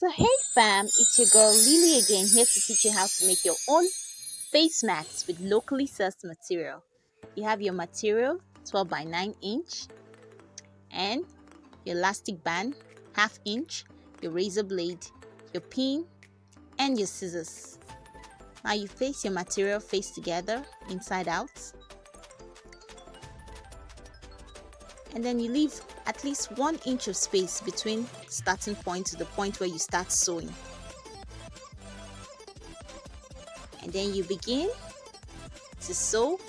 So hey fam, it's your girl Lily again here to teach you how to make your own face masks with locally sourced material. You have your material 12 by 9 inch and your elastic band half inch, your razor blade, your pin and your scissors. Now you place your material face together inside out and then you leave at least 1 inch of space between starting point to the point where you start sewing. And then you begin to sew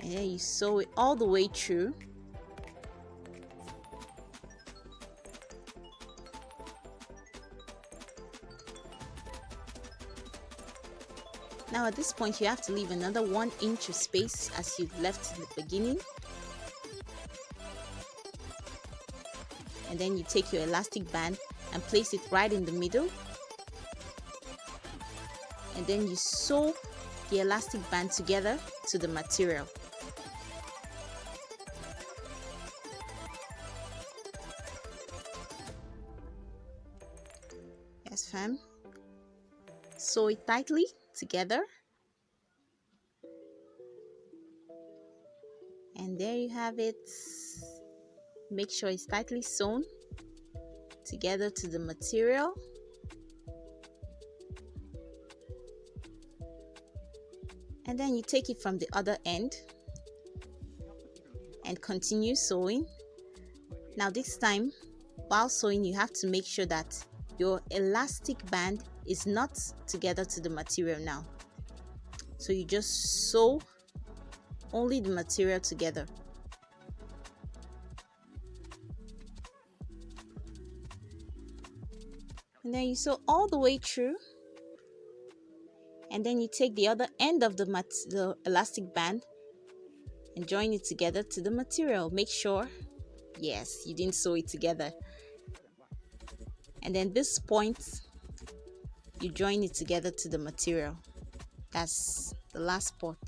and then you sew it all the way through. Now at this point you have to leave another 1 inch of space as you've left in the beginning. And then you take your elastic band and place it right in the middle. And then you sew the elastic band together to the material. Yes fam. Sew it tightly together. And there you have it. Make sure it's tightly sewn together to the material. And then you take it from the other end and continue sewing. Now this time, while sewing, you have to make sure that your elastic band is not together to the material now. So you just sew only the material together. And then you sew all the way through. And then you take the other end of the elastic band and join it together to the material. Make sure, yes, you didn't sew it together. And then this point, you join it together to the material. That's the last point.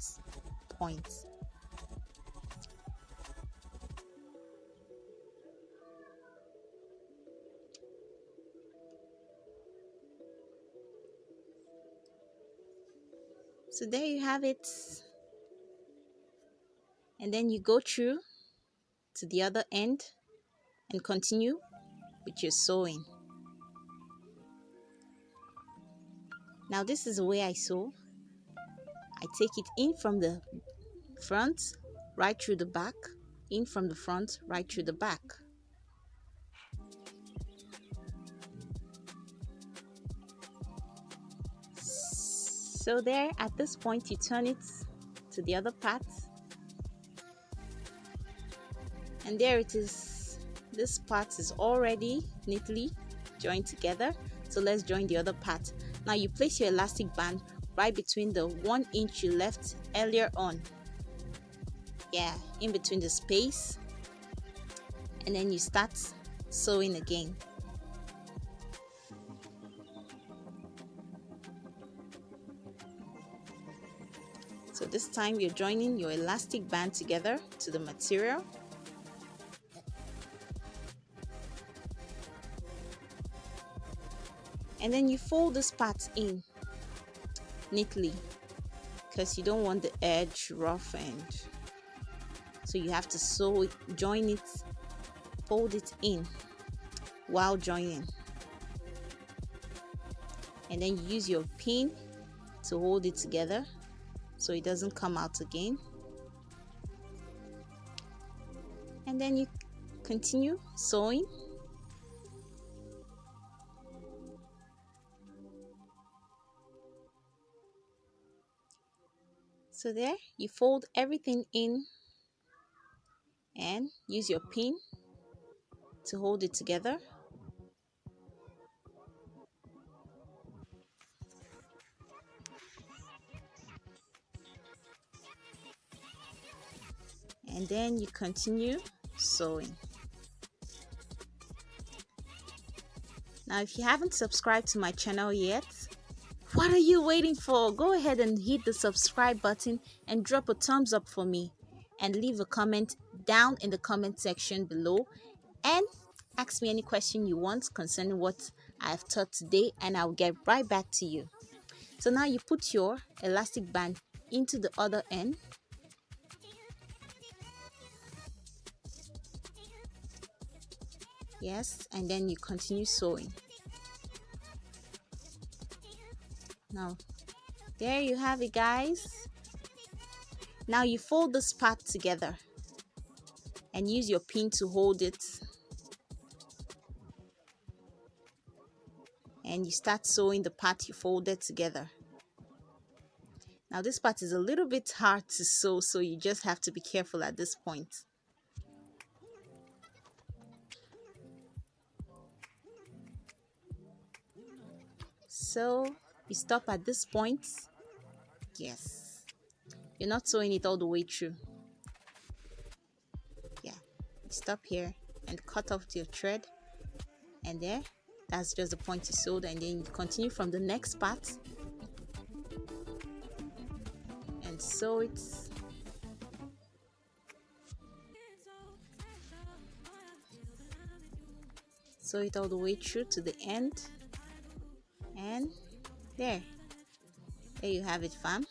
So there you have it. And then you go through to the other end and continue with your sewing. Now this is the way I sew. I take it in from the front right through the back, in from the front right through the back. So there, at this point you turn it to the other part, and there it is. This part is already neatly joined together. So let's join the other part. Now you place your elastic band right between the 1 inch you left earlier on. Yeah, in between the space, and then you start sewing again. So this time you're joining your elastic band together to the material. And then you fold this part in neatly because you don't want the edge roughened. So you have to sew it, join it, fold it in while joining. And then you use your pin to hold it together so it doesn't come out again. And then you continue sewing. So there, you fold everything in and use your pin to hold it together. And then you continue sewing. Now if you haven't subscribed to my channel yet, What are you waiting for? Go ahead and hit the subscribe button and drop a thumbs up for me, and leave a comment down in the comment section below, and ask me any question you want concerning what I have taught today, and I'll get right back to you. So now you put your elastic band into the other end. Yes, and then you continue sewing. Now there you have it, guys. Now you fold this part together and use your pin to hold it, and you start sewing the part you folded together. Now this part is a little bit hard to sew, so you just have to be careful at this point. So you stop at this point. Yes, you're not sewing it all the way through. Yeah, you stop here and cut off your thread, and there, that's just the point you sewed, and then you continue from the next part and sew it. Sew it all the way through to the end, and there you have it, fam.